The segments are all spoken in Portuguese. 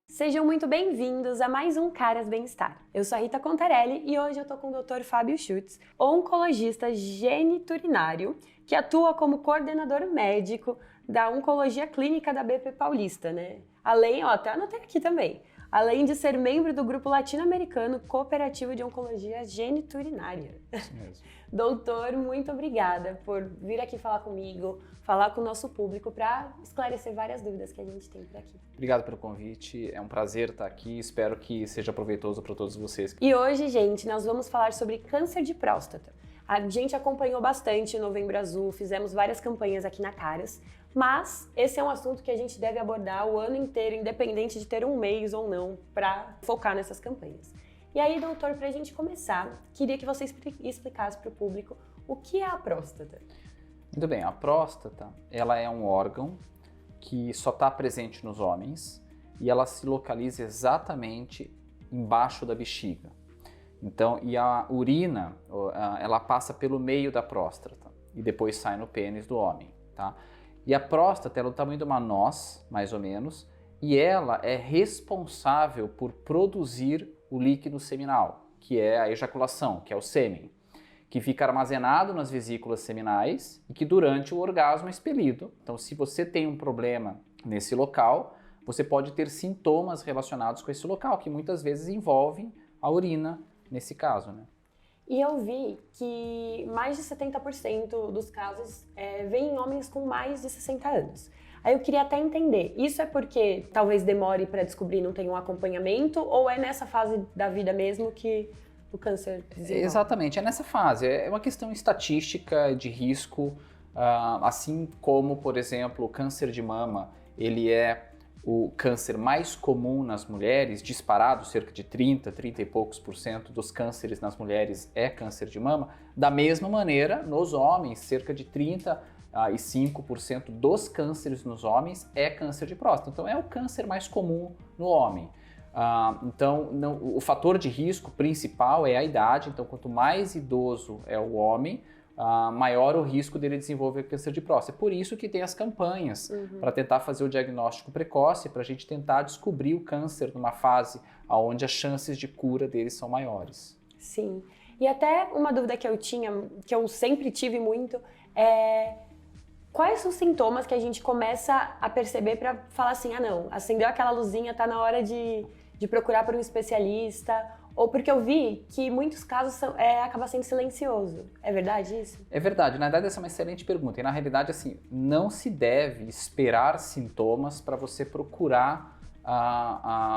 Sejam muito bem-vindos a mais um Caras Bem-Estar. Eu sou a Rita Contarelli e hoje eu tô com o Dr. Fábio Schutz, oncologista geniturinário, que atua como coordenador médico da Oncologia Clínica da BP Paulista, né? Além, até anotei aqui também, além de ser membro do Grupo Latino-Americano Cooperativo de Oncologia Geniturinária. Isso mesmo. Doutor, muito obrigada por vir aqui falar comigo, falar com o nosso público para esclarecer várias dúvidas que a gente tem por aqui. Obrigado pelo convite, é um prazer estar aqui, espero que seja proveitoso para todos vocês. E hoje, gente, nós vamos falar sobre câncer de próstata. A gente acompanhou bastante o Novembro Azul, fizemos várias campanhas aqui na Caras, mas esse é um assunto que a gente deve abordar o ano inteiro, independente de ter um mês ou não, para focar nessas campanhas. E aí, doutor, para a gente começar, queria que você explicasse para o público o que é a próstata. Muito bem, a próstata, ela é um órgão que só está presente nos homens e ela se localiza exatamente embaixo da bexiga. Então, e a urina, ela passa pelo meio da próstata e depois sai no pênis do homem, tá? E a próstata, ela é do tamanho de uma noz, mais ou menos, e ela é responsável por produzir o líquido seminal, que é a ejaculação, que é o sêmen, que fica armazenado nas vesículas seminais e que durante o orgasmo é expelido. Então, se você tem um problema nesse local, você pode ter sintomas relacionados com esse local, que muitas vezes envolvem a urina, nesse caso, né? E eu vi que mais de 70% dos casos vêm em homens com mais de 60 anos. Aí eu queria até entender, isso é porque talvez demore para descobrir, não tem um acompanhamento, ou é nessa fase da vida mesmo que o câncer desenvolve? Exatamente, é nessa fase. É uma questão estatística de risco, assim como, por exemplo, o câncer de mama, ele é o câncer mais comum nas mulheres, disparado, cerca de 30 e poucos % dos cânceres nas mulheres é câncer de mama. Da mesma maneira, nos homens, cerca de 35% dos cânceres nos homens é câncer de próstata. Então, é o câncer mais comum no homem. Então, o fator de risco principal é a idade. Então, quanto mais idoso é o homem, maior o risco dele desenvolver câncer de próstata. É por isso que tem as campanhas para tentar fazer o diagnóstico precoce, para a gente tentar descobrir o câncer numa fase onde as chances de cura dele são maiores. Sim. E até uma dúvida que eu tinha, que eu sempre tive muito, é quais são os sintomas que a gente começa a perceber para falar assim, não, acendeu aquela luzinha, tá na hora de procurar por um especialista, ou porque eu vi que em muitos casos acaba sendo silencioso. É verdade isso? É verdade. Na verdade, essa é uma excelente pergunta. E na realidade, assim, não se deve esperar sintomas para você procurar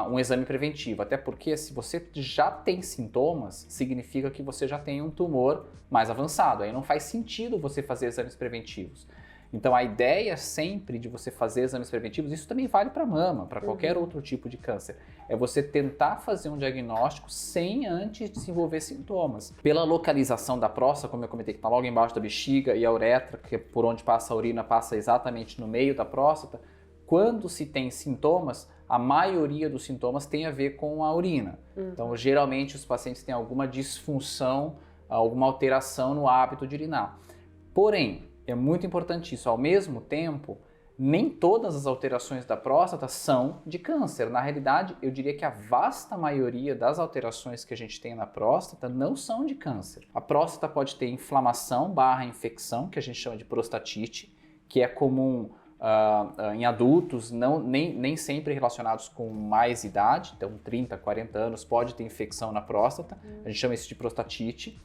um exame preventivo. Até porque se você já tem sintomas, significa que você já tem um tumor mais avançado. Aí não faz sentido você fazer exames preventivos. Então a ideia sempre de você fazer exames preventivos, isso também vale para mama, para qualquer outro tipo de câncer, é você tentar fazer um diagnóstico sem antes desenvolver sintomas. Pela localização da próstata, como eu comentei, que está logo embaixo da bexiga, e a uretra, que é por onde passa a urina, passa exatamente no meio da próstata, quando se tem sintomas, a maioria dos sintomas tem a ver com a urina. Então geralmente os pacientes têm alguma disfunção, alguma alteração no hábito de urinar. Porém, é muito importante isso. Ao mesmo tempo, nem todas as alterações da próstata são de câncer. Na realidade, eu diria que a vasta maioria das alterações que a gente tem na próstata não são de câncer. A próstata pode ter inflamação / infecção, que a gente chama de prostatite, que é comum em adultos, nem sempre relacionados com mais idade. Então, 30, 40 anos pode ter infecção na próstata. A gente chama isso de prostatite.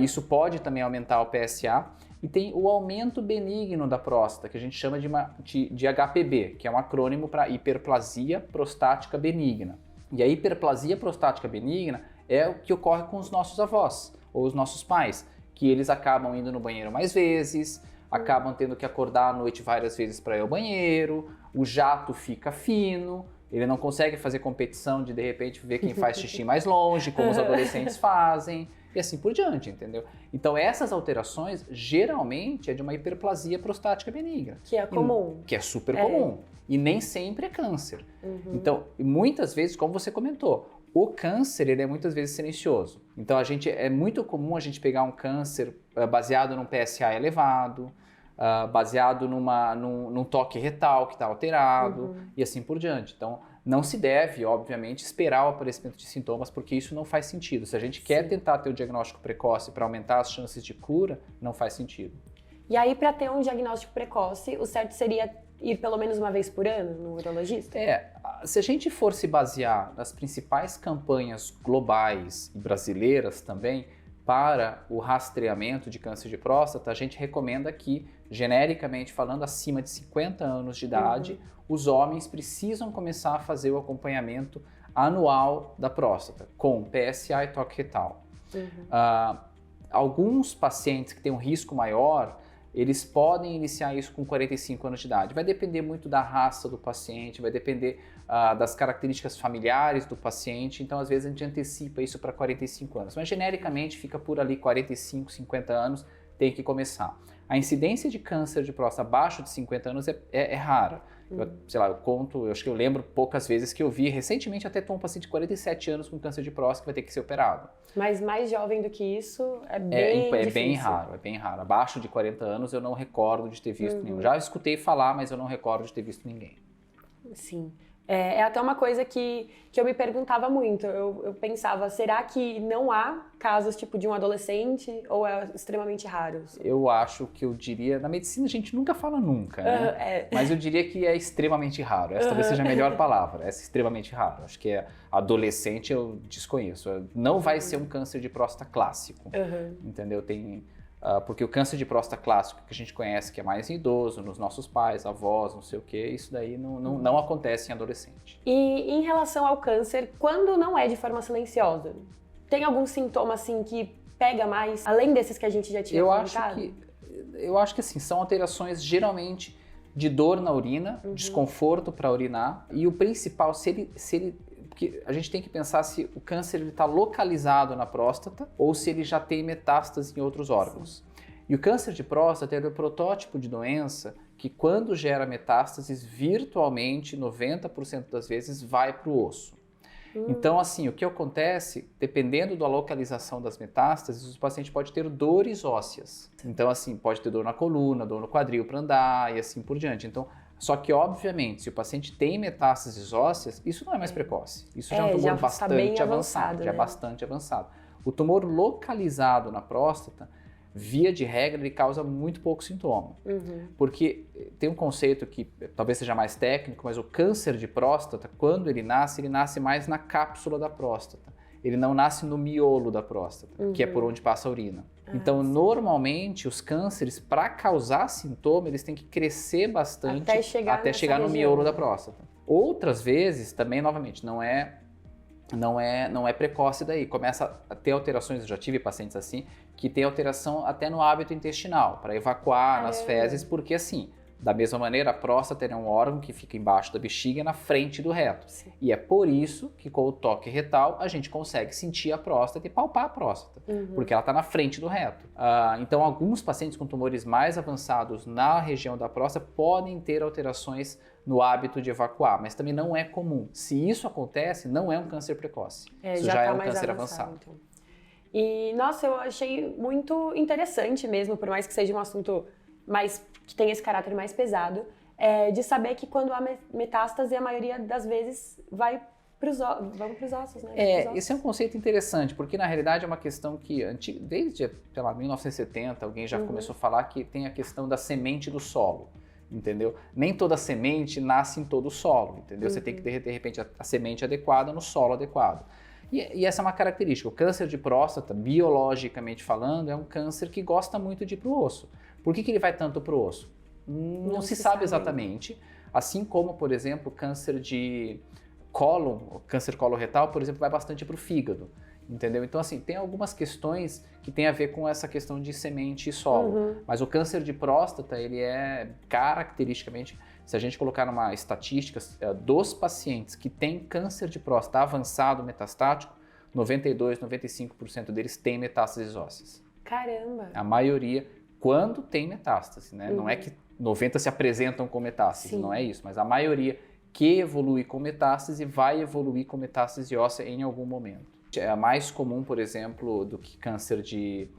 Isso pode também aumentar o PSA. E tem o aumento benigno da próstata, que a gente chama de HPB, que é um acrônimo para hiperplasia prostática benigna. E a hiperplasia prostática benigna é o que ocorre com os nossos avós ou os nossos pais, que eles acabam indo no banheiro mais vezes, acabam tendo que acordar à noite várias vezes para ir ao banheiro, o jato fica fino, ele não consegue fazer competição de repente ver quem faz xixi mais longe, como os adolescentes fazem. E assim por diante, entendeu? Então essas alterações geralmente é de uma hiperplasia prostática benigna. Que é comum. Que é super comum. E nem sempre é câncer. Então, muitas vezes, como você comentou, o câncer, ele é muitas vezes silencioso. Então, é muito comum a gente pegar um câncer baseado num PSA elevado, baseado num toque retal que está alterado e assim por diante. Então, não se deve, obviamente, esperar o aparecimento de sintomas, porque isso não faz sentido. Se a gente quer tentar ter o diagnóstico precoce para aumentar as chances de cura, não faz sentido. E aí, para ter um diagnóstico precoce, o certo seria ir pelo menos uma vez por ano no urologista? Se a gente for se basear nas principais campanhas globais e brasileiras também para o rastreamento de câncer de próstata, a gente recomenda que, genericamente falando, acima de 50 anos de idade, os homens precisam começar a fazer o acompanhamento anual da próstata, com PSA e toque retal. Alguns pacientes que têm um risco maior, eles podem iniciar isso com 45 anos de idade. Vai depender muito da raça do paciente, vai depender das características familiares do paciente, então às vezes a gente antecipa isso para 45 anos. Mas genericamente fica por ali 45, 50 anos, tem que começar. A incidência de câncer de próstata abaixo de 50 anos é rara. Eu acho que eu lembro poucas vezes que eu vi, recentemente até um paciente de 47 anos com câncer de próstata que vai ter que ser operado. Mas mais jovem do que isso é bem difícil. É bem raro. Abaixo de 40 anos eu não recordo de ter visto nenhum. Já escutei falar, mas eu não recordo de ter visto ninguém. Sim. É até uma coisa que eu me perguntava muito. Eu pensava, será que não há casos tipo de um adolescente ou é extremamente raros? Eu acho que eu diria, na medicina a gente nunca fala nunca, né? Mas eu diria que é extremamente raro. Essa talvez seja a melhor palavra, essa é extremamente raro. Acho que adolescente eu desconheço. Não vai ser um câncer de próstata clássico, entendeu? Porque o câncer de próstata clássico que a gente conhece, que é mais em idoso, nos nossos pais, avós, não sei o quê, isso daí não acontece em adolescente. E em relação ao câncer, quando não é de forma silenciosa, tem algum sintoma assim que pega mais, além desses que a gente já tinha comentado? Eu acho que assim, são alterações geralmente de dor na urina, desconforto para urinar, e o principal, porque a gente tem que pensar se o câncer está localizado na próstata ou se ele já tem metástase em outros órgãos. E o câncer de próstata é o protótipo de doença que, quando gera metástases, virtualmente 90% das vezes vai para o osso. Então, assim, o que acontece, dependendo da localização das metástases, o paciente pode ter dores ósseas. Então, assim, pode ter dor na coluna, dor no quadril para andar e assim por diante. Então, só que, obviamente, se o paciente tem metástases ósseas, isso não é mais precoce. Isso já é um tumor bastante avançado, já é bastante avançado. O tumor localizado na próstata, via de regra, ele causa muito pouco sintoma. Porque tem um conceito que talvez seja mais técnico, mas o câncer de próstata, quando ele nasce mais na cápsula da próstata. Ele não nasce no miolo da próstata, que é por onde passa a urina. Então, normalmente, os cânceres, para causar sintoma, eles têm que crescer bastante até chegar no miolo da próstata. Outras vezes, também, novamente, não é precoce daí. Começa a ter alterações, eu já tive pacientes assim, que tem alteração até no hábito intestinal, para evacuar nas fezes, porque assim, da mesma maneira, a próstata é um órgão que fica embaixo da bexiga, na frente do reto. Sim. E é por isso que com o toque retal a gente consegue sentir a próstata e palpar a próstata, porque ela está na frente do reto. Então, alguns pacientes com tumores mais avançados na região da próstata podem ter alterações no hábito de evacuar, mas também não é comum. Se isso acontece, não é um câncer precoce. Isso já é um câncer avançado. Então. E, nossa, eu achei muito interessante mesmo, por mais que seja um assunto que tem esse caráter mais pesado, de saber que quando há metástase, a maioria das vezes vão para os ossos, né? Esse é um conceito interessante, porque na realidade é uma questão que, desde, sei lá, 1970, alguém já começou a falar que tem a questão da semente do solo, entendeu? Nem toda semente nasce em todo o solo, entendeu? Você tem que ter, de repente, a semente adequada no solo adequado. E essa é uma característica. O câncer de próstata, biologicamente falando, é um câncer que gosta muito de ir para o osso. Por que ele vai tanto para o osso? Não se sabe exatamente. Assim como, por exemplo, o câncer de cólon, o câncer coloretal, por exemplo, vai bastante para o fígado. Entendeu? Então, assim, tem algumas questões que tem a ver com essa questão de semente e solo. Mas o câncer de próstata, ele é caracteristicamente, se a gente colocar numa estatística dos pacientes que têm câncer de próstata avançado metastático, 92, 95% deles têm metástases ósseas. Caramba! A maioria, quando tem metástase, né? Não é que 90 se apresentam com metástase, não é isso, mas a maioria que evolui com metástase vai evoluir com metástase óssea em algum momento. É mais comum, por exemplo, do que câncer de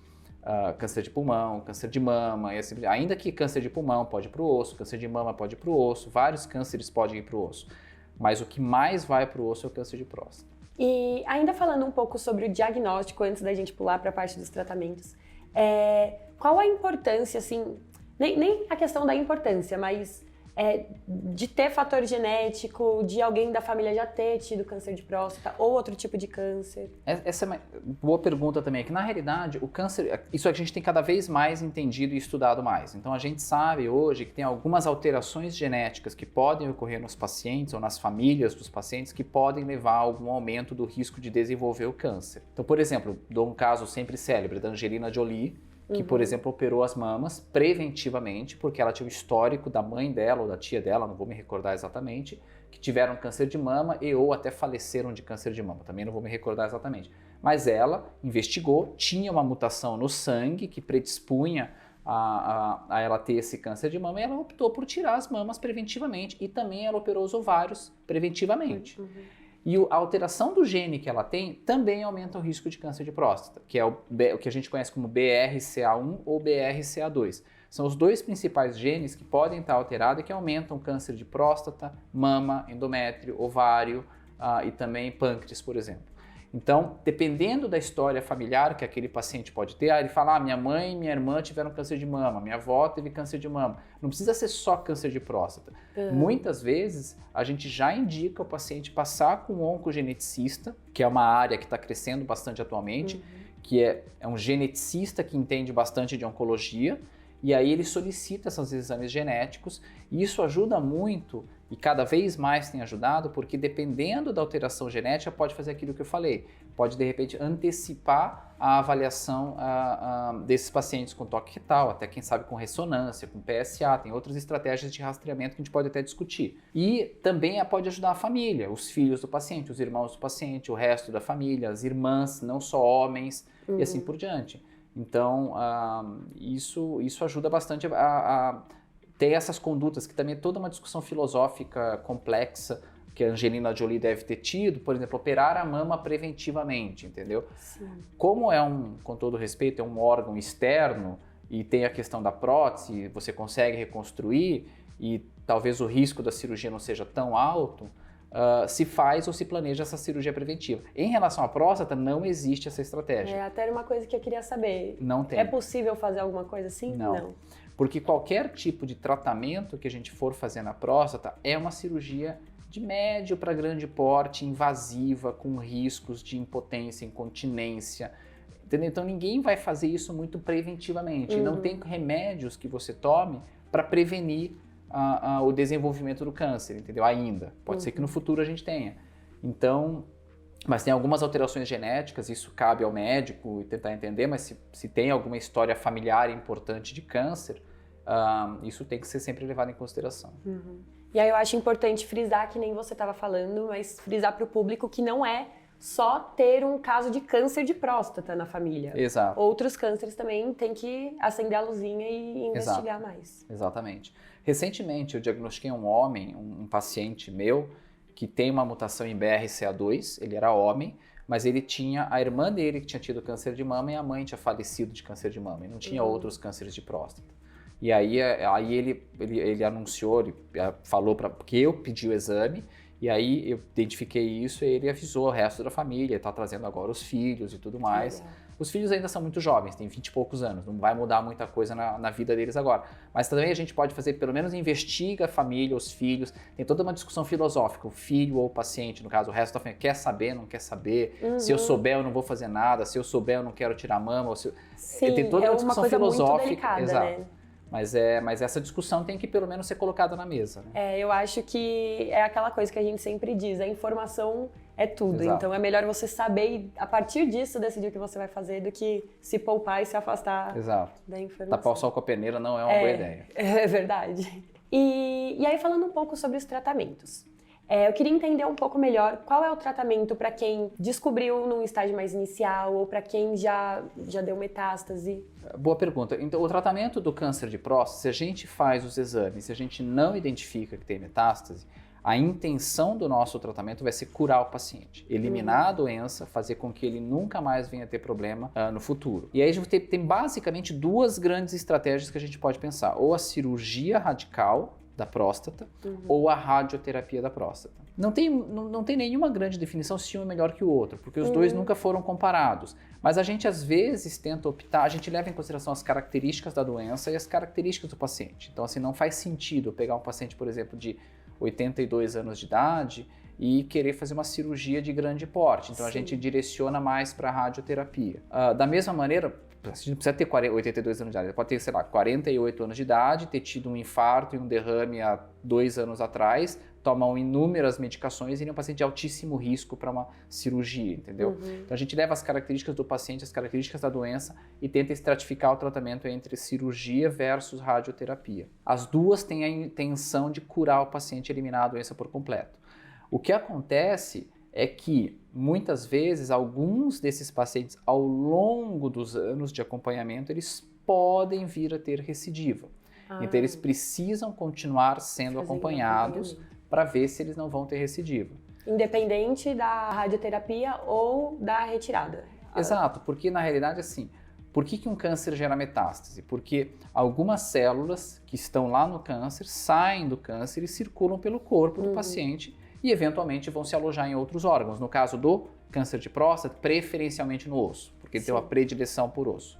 pulmão, câncer de mama, e assim, ainda que câncer de pulmão pode ir para o osso, câncer de mama pode ir para o osso, vários cânceres podem ir para o osso, mas o que mais vai para o osso é o câncer de próstata. E ainda falando um pouco sobre o diagnóstico, antes da gente pular para a parte dos tratamentos, qual a importância, assim, nem a questão da importância, mas de ter fator genético, de alguém da família já ter tido câncer de próstata ou outro tipo de câncer? Essa é uma boa pergunta também, que na realidade o câncer, isso a gente tem cada vez mais entendido e estudado mais. Então a gente sabe hoje que tem algumas alterações genéticas que podem ocorrer nos pacientes ou nas famílias dos pacientes que podem levar a algum aumento do risco de desenvolver o câncer. Então, por exemplo, dou um caso sempre célebre da Angelina Jolie, que, por exemplo, operou as mamas preventivamente, porque ela tinha um histórico da mãe dela ou da tia dela, não vou me recordar exatamente, que tiveram câncer de mama ou até faleceram de câncer de mama, também não vou me recordar exatamente. Mas ela investigou, tinha uma mutação no sangue que predispunha a ela ter esse câncer de mama e ela optou por tirar as mamas preventivamente e também ela operou os ovários preventivamente. E a alteração do gene que ela tem também aumenta o risco de câncer de próstata, que é o que a gente conhece como BRCA1 ou BRCA2. São os dois principais genes que podem estar alterados e que aumentam o câncer de próstata, mama, endométrio, ovário e também pâncreas, por exemplo. Então, dependendo da história familiar que aquele paciente pode ter, ele fala, minha mãe e minha irmã tiveram câncer de mama, minha avó teve câncer de mama. Não precisa ser só câncer de próstata. Muitas vezes, a gente já indica o paciente passar com um oncogeneticista, que é uma área que está crescendo bastante atualmente, que é um geneticista que entende bastante de oncologia, e aí ele solicita esses exames genéticos, e isso ajuda muito, e cada vez mais tem ajudado, porque dependendo da alteração genética, pode fazer aquilo que eu falei, pode de repente antecipar a avaliação desses pacientes com toque retal, até quem sabe com ressonância, com PSA, tem outras estratégias de rastreamento que a gente pode até discutir. E também pode ajudar a família, os filhos do paciente, os irmãos do paciente, o resto da família, as irmãs, não só homens, e assim por diante. Então, isso ajuda bastante a ter essas condutas, que também é toda uma discussão filosófica complexa que a Angelina Jolie deve ter tido, por exemplo, operar a mama preventivamente, entendeu? Sim. Como com todo respeito, é um órgão externo e tem a questão da prótese, você consegue reconstruir e talvez o risco da cirurgia não seja tão alto, se faz ou se planeja essa cirurgia preventiva. Em relação à próstata, não existe essa estratégia. Até era uma coisa que eu queria saber. Não tem. É possível fazer alguma coisa assim? Não. Porque qualquer tipo de tratamento que a gente for fazer na próstata é uma cirurgia de médio para grande porte, invasiva, com riscos de impotência, incontinência. Entendeu? Então ninguém vai fazer isso muito preventivamente. E não tem remédios que você tome para prevenir o desenvolvimento do câncer, entendeu? Ainda. Pode ser que no futuro a gente tenha. Então, mas tem algumas alterações genéticas, isso cabe ao médico tentar entender, mas se tem alguma história familiar importante de câncer, isso tem que ser sempre levado em consideração. E aí eu acho importante frisar, que nem você estava falando, mas frisar para o público que não é só ter um caso de câncer de próstata na família. Exato. Outros cânceres também tem que acender a luzinha e investigar mais. Exatamente. Recentemente eu diagnostiquei um homem, um paciente meu, que tem uma mutação em BRCA2, ele era homem, mas ele tinha a irmã dele que tinha tido câncer de mama e a mãe tinha falecido de câncer de mama, e não tinha outros cânceres de próstata. E aí ele anunciou, ele falou porque eu pedi o exame, e aí eu identifiquei isso e ele avisou o resto da família, está trazendo agora os filhos e tudo mais. Os filhos ainda são muito jovens, têm 20 e poucos anos, não vai mudar muita coisa na vida deles agora. Mas também a gente pode fazer, pelo menos investiga a família, os filhos, tem toda uma discussão filosófica, o filho ou o paciente, no caso o resto da família, quer saber, não quer saber, se eu souber eu não vou fazer nada, se eu souber eu não quero tirar a mama. Sim, tem toda uma discussão coisa filosófica. Muito delicada, exato. Né? Mas essa discussão tem que pelo menos ser colocada na mesa. Né? Eu acho que é aquela coisa que a gente sempre diz, a informação é tudo. Exato. Então é melhor você saber e a partir disso decidir o que você vai fazer do que se poupar e se afastar da informação. Tapar o sol com a peneira não é uma boa ideia. É verdade. E aí falando um pouco sobre os tratamentos. Eu queria entender um pouco melhor qual é o tratamento para quem descobriu num estágio mais inicial ou para quem já deu metástase. Boa pergunta. Então, o tratamento do câncer de próstata, se a gente faz os exames, se a gente não identifica que tem metástase, A intenção do nosso tratamento vai ser curar o paciente, eliminar a doença, fazer com que ele nunca mais venha ter problema no futuro. E aí a gente tem basicamente duas grandes estratégias que a gente pode pensar, ou a cirurgia radical da próstata, ou a radioterapia da próstata. Não tem nenhuma grande definição se um é melhor que o outro, porque os dois nunca foram comparados. Mas a gente às vezes tenta optar, a gente leva em consideração as características da doença e as características do paciente. Então assim, não faz sentido eu pegar um paciente, por exemplo, de 82 anos de idade e querer fazer uma cirurgia de grande porte. Então a gente direciona mais para a radioterapia. Da mesma maneira, a gente não precisa ter 82 anos de idade, pode ter, sei lá, 48 anos de idade, ter tido um infarto e um derrame há 2 anos atrás, tomam inúmeras medicações e ele é um paciente de altíssimo risco para uma cirurgia, entendeu? Então a gente leva as características do paciente, as características da doença e tenta estratificar o tratamento entre cirurgia versus radioterapia. As duas têm a intenção de curar o paciente e eliminar a doença por completo. O que acontece é que, muitas vezes, alguns desses pacientes, ao longo dos anos de acompanhamento, eles podem vir a ter recidiva. Então, eles precisam continuar sendo acompanhados para ver se eles não vão ter recidiva. Independente da radioterapia ou da retirada. Exato, porque na realidade, assim, por que um câncer gera metástase? Porque algumas células que estão lá no câncer saem do câncer e circulam pelo corpo do paciente e eventualmente vão se alojar em outros órgãos. No caso do câncer de próstata, preferencialmente no osso, porque ele tem uma predileção por osso.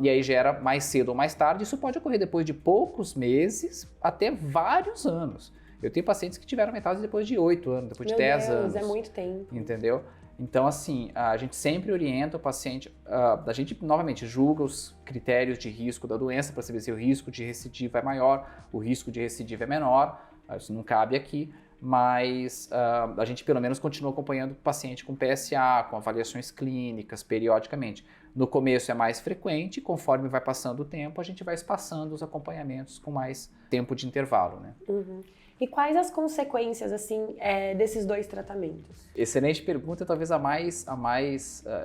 E aí gera mais cedo ou mais tarde, isso pode ocorrer depois de poucos meses até vários anos. Eu tenho pacientes que tiveram metástase depois de 8 anos, depois de 10 anos. É muito tempo. Entendeu? Então, assim, a gente sempre orienta o paciente, a gente novamente julga os critérios de risco da doença para saber se o risco de recidiva é maior, o risco de recidiva é menor, isso não cabe aqui, mas a gente pelo menos continua acompanhando o paciente com PSA, com avaliações clínicas, periodicamente. No começo é mais frequente, conforme vai passando o tempo, a gente vai espaçando os acompanhamentos com mais tempo de intervalo, né? E quais as consequências, assim, desses dois tratamentos? Excelente pergunta, talvez a mais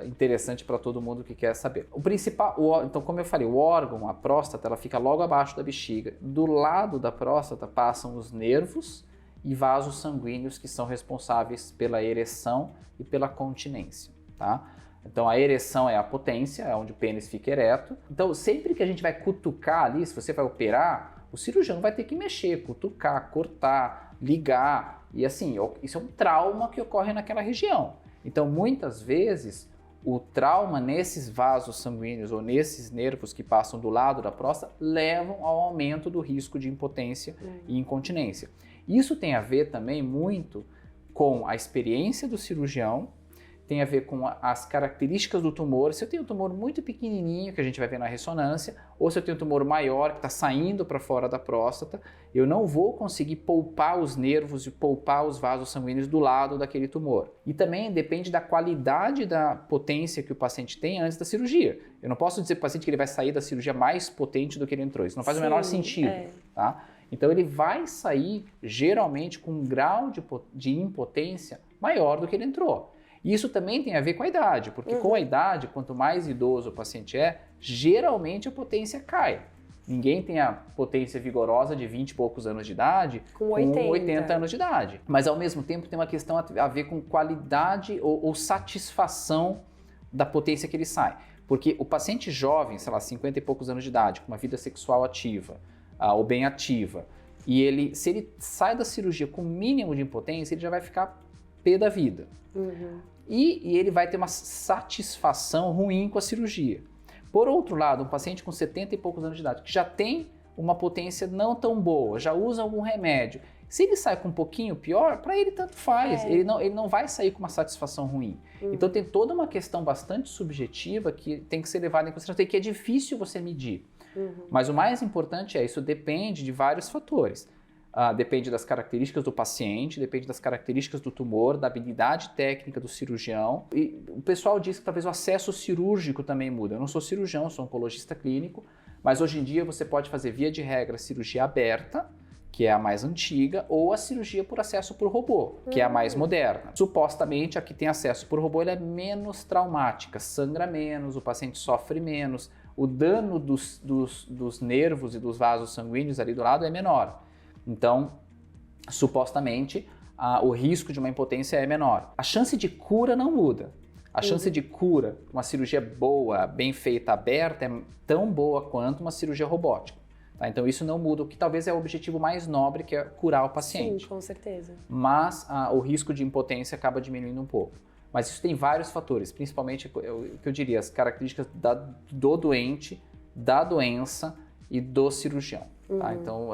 interessante para todo mundo que quer saber. O principal, então como eu falei, o órgão, a próstata, ela fica logo abaixo da bexiga. Do lado da próstata passam os nervos e vasos sanguíneos que são responsáveis pela ereção e pela continência, tá? Então a ereção é a potência, é onde o pênis fica ereto. Então sempre que a gente vai cutucar ali, se você vai operar, o cirurgião vai ter que mexer, cutucar, cortar, ligar. E assim, isso é um trauma que ocorre naquela região. Então muitas vezes o trauma nesses vasos sanguíneos ou nesses nervos que passam do lado da próstata levam ao aumento do risco de impotência e incontinência. Isso tem a ver também muito com a experiência do cirurgião, tem a ver com as características do tumor. Se eu tenho um tumor muito pequenininho, que a gente vai ver na ressonância, ou se eu tenho um tumor maior que está saindo para fora da próstata, eu não vou conseguir poupar os nervos e poupar os vasos sanguíneos do lado daquele tumor. E também depende da qualidade da potência que o paciente tem antes da cirurgia. Eu não posso dizer para o paciente que ele vai sair da cirurgia mais potente do que ele entrou. Isso não faz o menor sentido, tá? Então ele vai sair geralmente com um grau de impotência maior do que ele entrou. E isso também tem a ver com a idade, porque com a idade, quanto mais idoso o paciente é, geralmente a potência cai. Ninguém tem a potência vigorosa de 20 e poucos anos de idade com 80 anos de idade. Mas ao mesmo tempo tem uma questão a ver com qualidade ou satisfação da potência que ele sai. Porque o paciente jovem, sei lá, 50 e poucos anos de idade, com uma vida sexual ativa, ou bem ativa, e se ele sai da cirurgia com o mínimo de impotência, ele já vai ficar pé da vida. E ele vai ter uma satisfação ruim com a cirurgia. Por outro lado, um paciente com 70 e poucos anos de idade, que já tem uma potência não tão boa, já usa algum remédio, se ele sai com um pouquinho pior, para ele tanto faz, ele não vai sair com uma satisfação ruim. Então tem toda uma questão bastante subjetiva que tem que ser levada em consideração, que é difícil você medir. Mas o mais importante isso depende de vários fatores. Depende das características do paciente, depende das características do tumor, da habilidade técnica do cirurgião. E o pessoal diz que talvez o acesso cirúrgico também muda. Eu não sou cirurgião, sou oncologista clínico, mas hoje em dia você pode fazer, via de regra, cirurgia aberta, que é a mais antiga, ou a cirurgia por acesso por robô, que é a mais moderna. Supostamente, a que tem acesso por robô ela é menos traumática, sangra menos, o paciente sofre menos, o dano dos nervos e dos vasos sanguíneos ali do lado é menor. Então, supostamente, o risco de uma impotência é menor. A chance de cura não muda. A chance de cura, uma cirurgia boa, bem feita, aberta, é tão boa quanto uma cirurgia robótica. Tá? Então isso não muda, o que talvez é o objetivo mais nobre, que é curar o paciente. Sim, com certeza. Mas o risco de impotência acaba diminuindo um pouco. Mas isso tem vários fatores, principalmente, o que eu diria, as características do doente, da doença e do cirurgião. Tá? Então,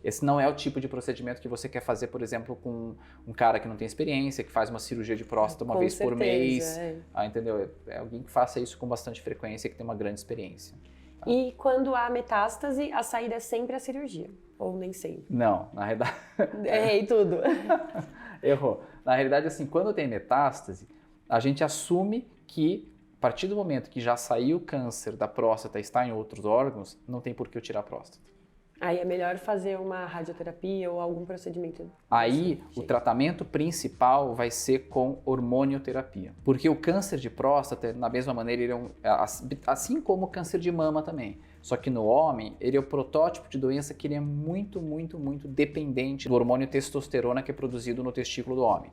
esse não é o tipo de procedimento que você quer fazer, por exemplo, com um cara que não tem experiência, que faz uma cirurgia de próstata uma vez por mês. Entendeu? É alguém que faça isso com bastante frequência e que tem uma grande experiência. Tá? E quando há metástase, a saída é sempre a cirurgia? Ou nem sempre? Não, na realidade... Errei tudo. Errou. Na realidade, assim, quando tem metástase, a gente assume que, a partir do momento que já saiu o câncer da próstata e está em outros órgãos, não tem por que eu tirar a próstata. Aí é melhor fazer uma radioterapia ou algum procedimento. Aí o tratamento principal vai ser com hormonioterapia. Porque o câncer de próstata, da mesma maneira, ele assim como o câncer de mama também. Só que no homem, ele é o protótipo de doença que ele é muito, muito, muito dependente do hormônio testosterona que é produzido no testículo do homem.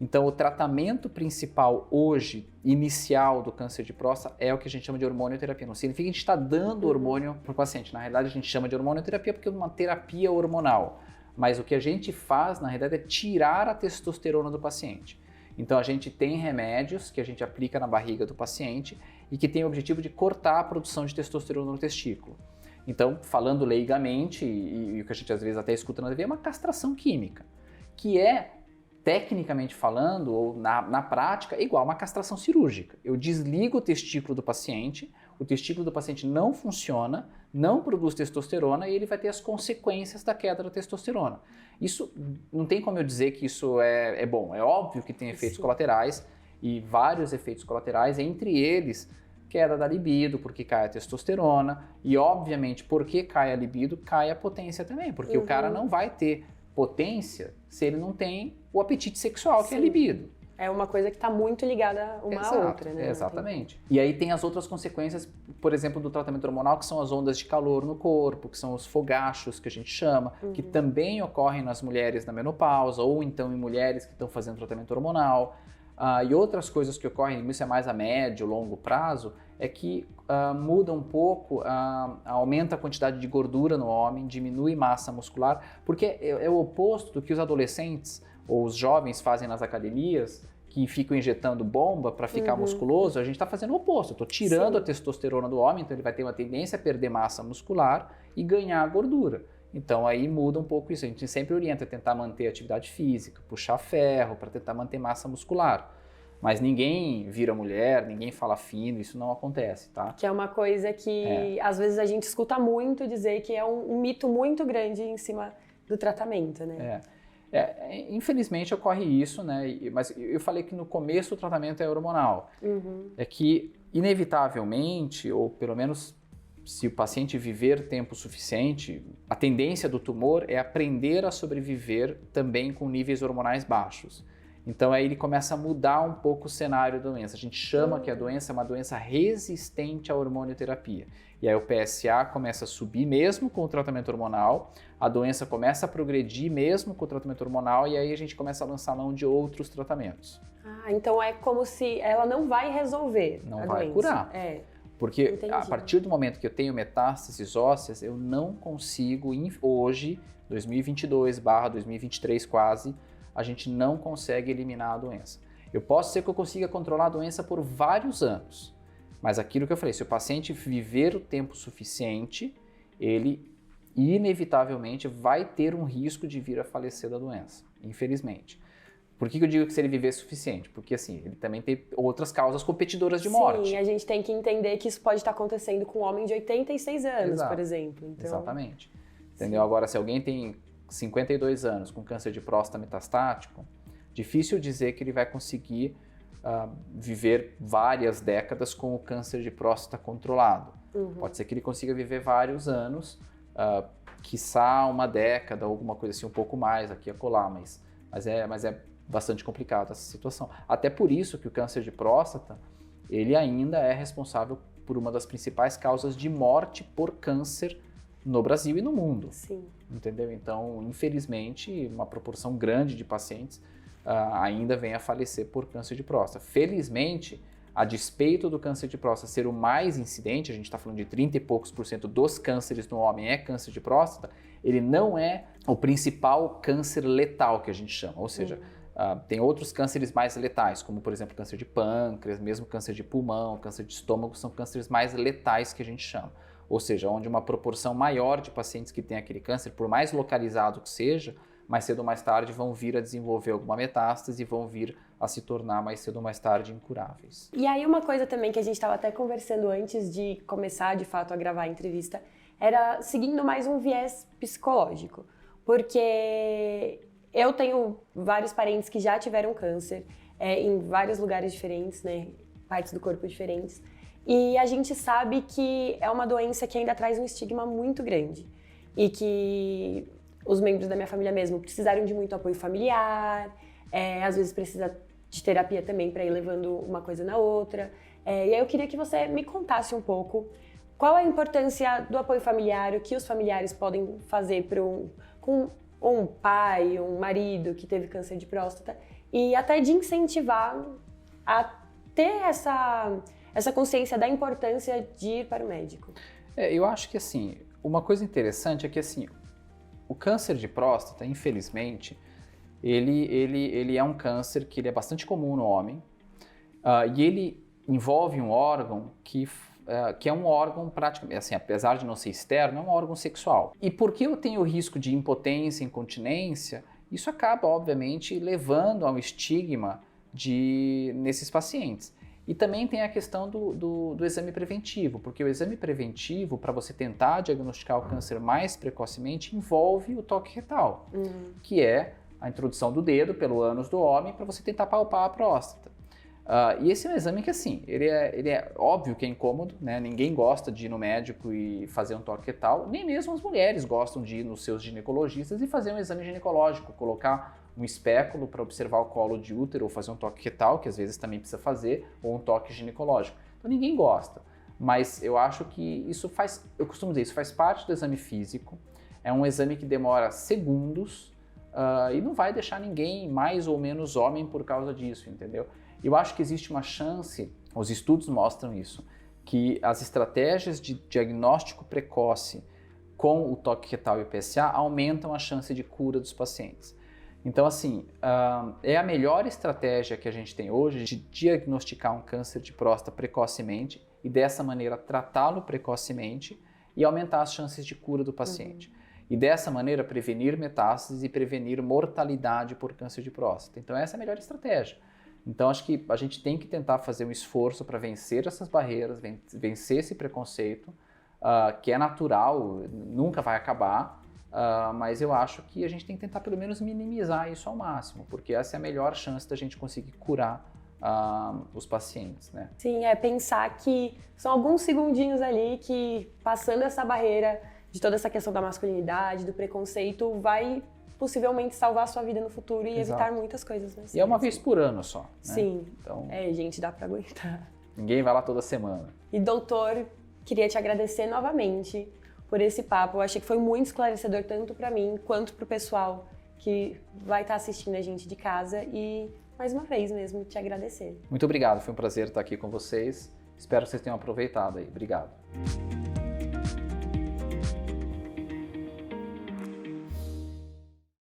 Então, o tratamento principal hoje, inicial do câncer de próstata, é o que a gente chama de hormonioterapia. Não significa que a gente está dando hormônio para o paciente. Na realidade, a gente chama de hormonioterapia porque é uma terapia hormonal. Mas o que a gente faz, na realidade, é tirar a testosterona do paciente. Então, a gente tem remédios que a gente aplica na barriga do paciente e que tem o objetivo de cortar a produção de testosterona no testículo. Então, falando leigamente, e o que a gente às vezes até escuta na TV, é uma castração química, que é, tecnicamente falando, ou na prática, igual uma castração cirúrgica. Eu desligo o testículo do paciente não funciona, não produz testosterona e ele vai ter as consequências da queda da testosterona. Isso, não tem como eu dizer que isso é bom. É óbvio que tem efeitos colaterais e vários efeitos colaterais, entre eles queda da libido, porque cai a testosterona, e obviamente porque cai a libido, cai a potência também, porque o cara não vai ter potência se ele não tem o apetite sexual, que é a libido. É uma coisa que está muito ligada uma à outra, né? Exatamente. E aí tem as outras consequências, por exemplo, do tratamento hormonal, que são as ondas de calor no corpo, que são os fogachos, que a gente chama, que também ocorrem nas mulheres na menopausa, ou então em mulheres que estão fazendo tratamento hormonal. E outras coisas que ocorrem, isso é mais a médio, longo prazo, é que muda um pouco, aumenta a quantidade de gordura no homem, diminui massa muscular, porque é o oposto do que os adolescentes ou os jovens fazem nas academias, que ficam injetando bomba para ficar musculoso. A gente está fazendo o oposto, eu estou tirando a testosterona do homem, então ele vai ter uma tendência a perder massa muscular e ganhar gordura. Então aí muda um pouco isso, a gente sempre orienta a tentar manter a atividade física, puxar ferro para tentar manter massa muscular. Mas ninguém vira mulher, ninguém fala fino, isso não acontece, tá? Que é uma coisa que às vezes a gente escuta muito dizer que é um mito muito grande em cima do tratamento, né? Infelizmente ocorre isso, né? Mas eu falei que no começo o tratamento é hormonal. É que inevitavelmente, ou pelo menos se o paciente viver tempo suficiente, a tendência do tumor é aprender a sobreviver também com níveis hormonais baixos. Então aí ele começa a mudar um pouco o cenário da doença. A gente chama que a doença é uma doença resistente à hormonioterapia. E aí o PSA começa a subir mesmo com o tratamento hormonal, a doença começa a progredir mesmo com o tratamento hormonal e aí a gente começa a lançar mão de outros tratamentos. Então é como se ela não vai resolver a doença. Não vai curar. Porque Entendi. A partir do momento que eu tenho metástases ósseas, eu não consigo, hoje, 2022/2023 quase, a gente não consegue eliminar a doença. Eu posso ser que eu consiga controlar a doença por vários anos, mas aquilo que eu falei, se o paciente viver o tempo suficiente, ele inevitavelmente vai ter um risco de vir a falecer da doença, infelizmente. Por que eu digo que se ele viver suficiente? Porque assim, ele também tem outras causas competidoras de morte. Sim, a gente tem que entender que isso pode estar acontecendo com um homem de 86 anos, por exemplo. Então... Exatamente. Entendeu? Agora, se alguém tem 52 anos com câncer de próstata metastático, difícil dizer que ele vai conseguir viver várias décadas com o câncer de próstata controlado. Pode ser que ele consiga viver vários anos, quiçá uma década, alguma coisa assim, um pouco mais aqui a colar, mas é bastante complicado essa situação. Até por isso que o câncer de próstata, ele ainda é responsável por uma das principais causas de morte por câncer no Brasil e no mundo. Sim. Entendeu? Então, infelizmente, uma proporção grande de pacientes ainda vem a falecer por câncer de próstata. Felizmente, a despeito do câncer de próstata ser o mais incidente, a gente está falando de 30 e poucos por cento dos cânceres no homem é câncer de próstata, ele não é o principal câncer letal que a gente chama, ou seja, tem outros cânceres mais letais, como por exemplo câncer de pâncreas, mesmo câncer de pulmão, câncer de estômago, são cânceres mais letais que a gente chama. Ou seja, onde uma proporção maior de pacientes que têm aquele câncer, por mais localizado que seja, mais cedo ou mais tarde vão vir a desenvolver alguma metástase e vão vir a se tornar mais cedo ou mais tarde incuráveis. E aí uma coisa também que a gente estava até conversando antes de começar de fato a gravar a entrevista, era seguindo mais um viés psicológico, porque eu tenho vários parentes que já tiveram câncer em vários lugares diferentes, né, partes do corpo diferentes, e a gente sabe que é uma doença que ainda traz um estigma muito grande e que os membros da minha família mesmo precisaram de muito apoio familiar, às vezes precisa de terapia também para ir levando uma coisa na outra. E aí eu queria que você me contasse um pouco qual a importância do apoio familiar, o que os familiares podem fazer com um pai, um marido que teve câncer de próstata e até de incentivar a ter essa consciência da importância de ir para o médico. Eu acho que assim, uma coisa interessante é que assim, o câncer de próstata, infelizmente, ele é um câncer que ele é bastante comum no homem e ele envolve um órgão que é um órgão praticamente, assim, apesar de não ser externo, é um órgão sexual. E porque eu tenho o risco de impotência, incontinência, isso acaba, obviamente, levando ao estigma nesses pacientes. E também tem a questão do exame preventivo, porque o exame preventivo, para você tentar diagnosticar o câncer mais precocemente, envolve o toque retal, que é a introdução do dedo pelo ânus do homem para você tentar palpar a próstata. E esse é um exame que, assim, ele é óbvio que é incômodo, né? Ninguém gosta de ir no médico e fazer um toque retal, nem mesmo as mulheres gostam de ir nos seus ginecologistas e fazer um exame ginecológico, colocar um espéculo para observar o colo de útero ou fazer um toque retal, que às vezes também precisa fazer, ou um toque ginecológico. Então ninguém gosta, mas eu acho que eu costumo dizer, isso faz parte do exame físico, é um exame que demora segundos e não vai deixar ninguém mais ou menos homem por causa disso, entendeu? Eu acho que existe uma chance, os estudos mostram isso, que as estratégias de diagnóstico precoce com o toque retal e o PSA aumentam a chance de cura dos pacientes. Então, assim, é a melhor estratégia que a gente tem hoje de diagnosticar um câncer de próstata precocemente e dessa maneira tratá-lo precocemente e aumentar as chances de cura do paciente. E dessa maneira prevenir metástases e prevenir mortalidade por câncer de próstata. Então essa é a melhor estratégia. Então acho que a gente tem que tentar fazer um esforço para vencer essas barreiras, vencer esse preconceito, que é natural, nunca vai acabar. Mas eu acho que a gente tem que tentar pelo menos minimizar isso ao máximo, porque essa é a melhor chance da gente conseguir curar os pacientes, né? Sim, pensar que são alguns segundinhos ali que, passando essa barreira de toda essa questão da masculinidade, do preconceito, vai possivelmente salvar a sua vida no futuro e evitar muitas coisas. Né? E é uma vez por ano só, né? Sim, então, gente, dá pra aguentar. Ninguém vai lá toda semana. E doutor, queria te agradecer novamente por esse papo. Eu achei que foi muito esclarecedor tanto para mim quanto para o pessoal que vai estar assistindo a gente de casa e, mais uma vez mesmo, te agradecer. Muito obrigado, foi um prazer estar aqui com vocês. Espero que vocês tenham aproveitado aí. Obrigado.